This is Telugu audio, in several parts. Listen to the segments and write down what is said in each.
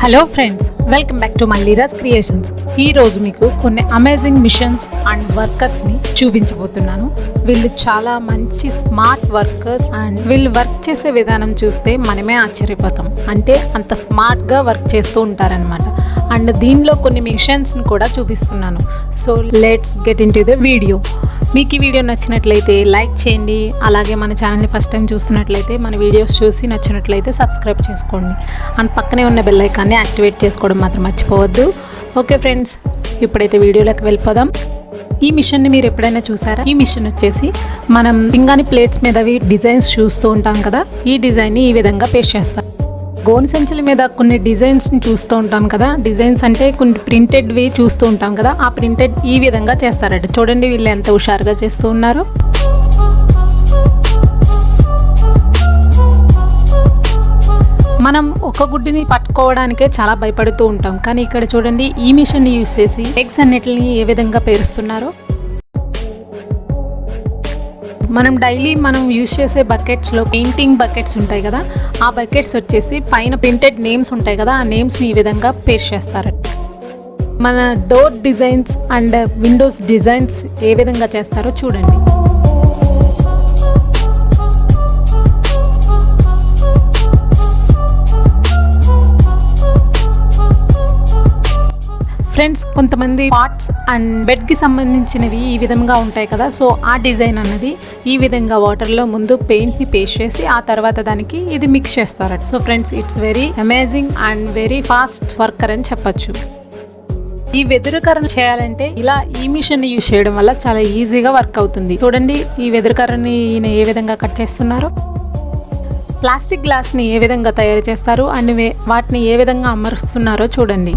Hello friends, welcome back to MalliRajCreations. ఈ రోజు మీకు కొన్ని అమేజింగ్ మిషన్స్ అండ్ వర్కర్స్ని చూపించబోతున్నాను. వీళ్ళు చాలా మంచి స్మార్ట్ వర్కర్స్ అండ్ వీళ్ళు వర్క్ చేసే విధానం చూస్తే మనమే ఆశ్చర్యపోతాం. అంటే అంత స్మార్ట్గా వర్క్ చేస్తూ ఉంటారనమాట. అండ్ దీనిలో కొన్ని మిషన్స్ని కూడా చూపిస్తున్నాను. So let's get in to the video. మీకు ఈ వీడియో నచ్చినట్లయితే లైక్ చేయండి. అలాగే మన ఛానల్ని ఫస్ట్ టైం చూస్తున్నట్లయితే మన వీడియోస్ చూసి నచ్చినట్లయితే సబ్స్క్రైబ్ చేసుకోండి. అండ్ పక్కనే ఉన్న బెల్ ఐకాన్ని యాక్టివేట్ చేసుకోవడం మాత్రం మర్చిపోవద్దు. ఓకే ఫ్రెండ్స్, ఇప్పుడైతే వీడియోలోకి వెళ్ళిపోదాం. ఈ మిషన్ని మీరు ఎప్పుడైనా చూసారా? ఈ మిషన్ వచ్చేసి మనం పింగాణి ప్లేట్స్ మీదవి డిజైన్స్ చూస్తూ ఉంటాం కదా, ఈ డిజైన్ని ఈ విధంగా పేస్ట్ చేస్తాం. గోను సంచుల మీద కొన్ని డిజైన్స్ని చూస్తూ ఉంటాం కదా, డిజైన్స్ అంటే కొన్ని ప్రింటెడ్వి చూస్తూ ఉంటాం కదా, ఆ ప్రింటెడ్ ఈ విధంగా చేస్తారట. చూడండి వీళ్ళు ఎంత హుషారుగా చేస్తూ ఉన్నారు. మనం ఒక గుడ్డిని పట్టుకోవడానికే చాలా భయపడుతూ ఉంటాం, కానీ ఇక్కడ చూడండి ఈ మిషన్ని యూజ్ చేసి ఎగ్స్ అన్నిటిని ఏ విధంగా పేరుస్తున్నారో. మనం డైలీ యూజ్ చేసే బకెట్స్లో పెయింటింగ్ బకెట్స్ ఉంటాయి కదా, ఆ బకెట్స్ వచ్చేసి పైన ప్రింటెడ్ నేమ్స్ ఉంటాయి కదా, ఆ నేమ్స్ని ఈ విధంగా పేస్ట్ చేస్తారు. మన door designs and windows designs ఏ విధంగా చేస్తారో చూడండి. ఫ్రెండ్స్, కొంతమంది పార్ట్స్ అండ్ బెడ్కి సంబంధించినవి ఈ విధంగా ఉంటాయి కదా, సో ఆ డిజైన్ అన్నది ఈ విధంగా వాటర్లో ముందు పెయింట్ని పేస్ట్ చేసి ఆ తర్వాత దానికి ఇది మిక్స్ చేస్తారట. So friends, it's very amazing and very fast worker అని చెప్పచ్చు. ఈ వెదురుకర్రను చేయాలంటే ఇలా ఈ మిషన్ యూజ్ చేయడం వల్ల చాలా ఈజీగా వర్క్ అవుతుంది. చూడండి ఈ వెదురుకర్రని ఈయన ఏ విధంగా కట్ చేస్తున్నారో. ప్లాస్టిక్ గ్లాస్ని ఏ విధంగా తయారు చేస్తారు అండ్ వాటిని ఏ విధంగా అమరుస్తున్నారో చూడండి.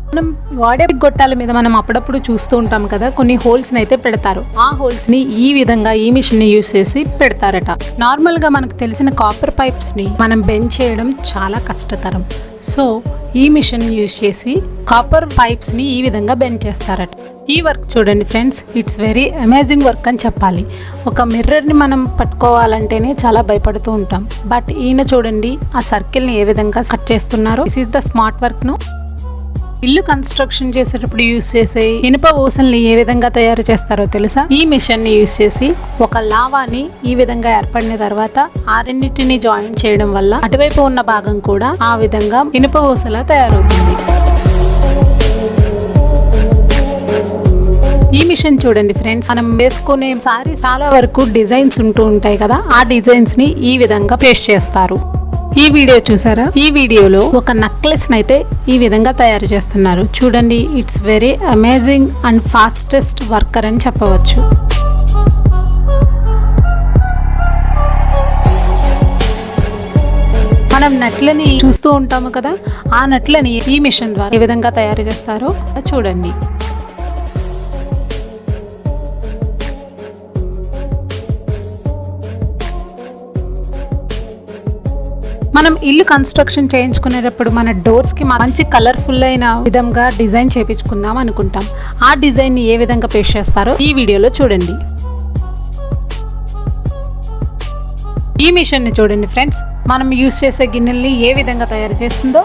మనం వాడే గొట్టాల మీద మనం అప్పుడప్పుడు చూస్తూ ఉంటాం కదా, కొన్ని హోల్స్ని అయితే పెడతారు. ఆ హోల్స్ని ఈ విధంగా ఈ మిషన్ని యూజ్ చేసి పెడతారట. నార్మల్గా మనకు తెలిసిన కాపర్ పైప్స్ని మనం బెండ్ చేయడం చాలా కష్టతరం. సో ఈ మిషన్ యూజ్ చేసి కాపర్ పైప్స్ని ఈ విధంగా బెండ్ చేస్తారట. ఈ వర్క్ చూడండి friends, it's very amazing work అని చెప్పాలి. ఒక మిర్రర్ని మనం పట్టుకోవాలంటేనే చాలా భయపడుతూ ఉంటాం, బట్ ఈయన చూడండి ఆ సర్కిల్ని ఏ విధంగా కట్ చేస్తున్నారో. దిస్ ఈస్ ద స్మార్ట్ వర్క్ను. ఇల్లు కన్స్ట్రక్షన్ చేసేటప్పుడు యూజ్ చేసే ఇనుప ఊసల్ని ఏ విధంగా తయారు చేస్తారో తెలుసా? ఈ మిషన్ ని యూజ్ చేసి ఒక లావాని ఈ విధంగా ఏర్పడిన తర్వాత ఆ రెండింటిని జాయిన్ చేయడం వల్ల అటువైపు ఉన్న భాగం కూడా ఆ విధంగా ఇనుప ఊసలా తయారవుతుంది. ఈ మిషన్ చూడండి ఫ్రెండ్స్, మనం వేసుకునే సారీ చాలా వరకు డిజైన్స్ ఉంటూ ఉంటాయి కదా, ఆ డిజైన్స్ ని ఈ విధంగా పేస్ట్ చేస్తారు. ఈ వీడియో చూసారా? ఈ వీడియోలో ఒక నెక్లెస్ అయితే ఈ విధంగా తయారు చేస్తున్నారు. చూడండి, it's very amazing and fastest worker అని చెప్పవచ్చు. మనం నట్లని చూస్తూ ఉంటాము కదా, ఆ నట్లని ఈ మిషన్ ద్వారా ఏ విధంగా తయారు చేస్తారో చూడండి. మనం ఇల్లు కన్స్ట్రక్షన్ చేయించుకునేటప్పుడు మన డోర్స్కి మంచి కలర్ఫుల్ అయిన విధంగా డిజైన్ చేయించుకుందాం అనుకుంటాం. ఆ డిజైన్ని ఏ విధంగా పేస్ట్ చేస్తారో ఈ వీడియోలో చూడండి. ఈ మిషన్ని చూడండి ఫ్రెండ్స్, మనం యూజ్ చేసే గిన్నెల్ని ఏ విధంగా తయారు చేస్తుందో.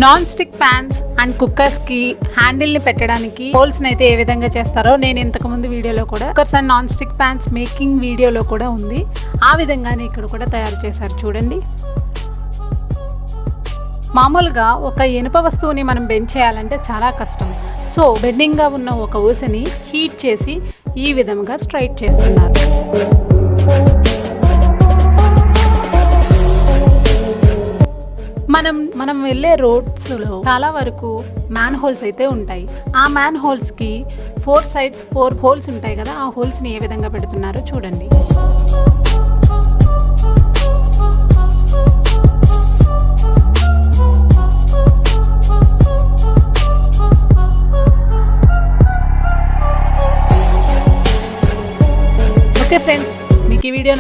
నాన్ స్టిక్ ప్యాన్స్ అండ్ కుక్కర్స్కి హ్యాండిల్ని పెట్టడానికి హోల్స్ని అయితే ఏ విధంగా చేస్తారో నేను ఇంతకుముందు వీడియోలో కూడా cookers and non stick fans making వీడియోలో కూడా ఉంది. ఆ విధంగానే ఇక్కడ కూడా తయారు చేశారు చూడండి. మామూలుగా ఒక ఇనుప వస్తువుని మనం బెండ్ చేయాలంటే చాలా కష్టం. సో బెండింగ్గా ఉన్న ఒక ఊసని హీట్ చేసి ఈ విధంగా స్ట్రైట్ చేస్తున్నారు. మనం వెళ్ళే రోడ్స్లో చాలా వరకు మ్యాన్ హోల్స్ అయితే ఉంటాయి. ఆ మ్యాన్ హోల్స్కి 4 సైడ్స్ 4 హోల్స్ ఉంటాయి కదా, ఆ హోల్స్ని ఏ విధంగా పెడుతున్నారో చూడండి. ఓకే ఫ్రెండ్స్, మీకు ఈ వీడియో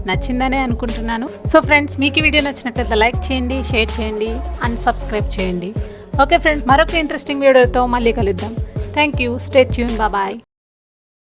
నచ్చిందనే అనుకుంటున్నాను. సో ఫ్రెండ్స్, మీకు ఈ వీడియో నచ్చినట్లయితే లైక్ చేయండి, షేర్ చేయండి అండ్ సబ్స్క్రైబ్ చేయండి. ఓకే ఫ్రెండ్స్, మరొక ఇంట్రెస్టింగ్ వీడియోతో మళ్ళీ కలుద్దాం. Thank you. Stay tune. Bye.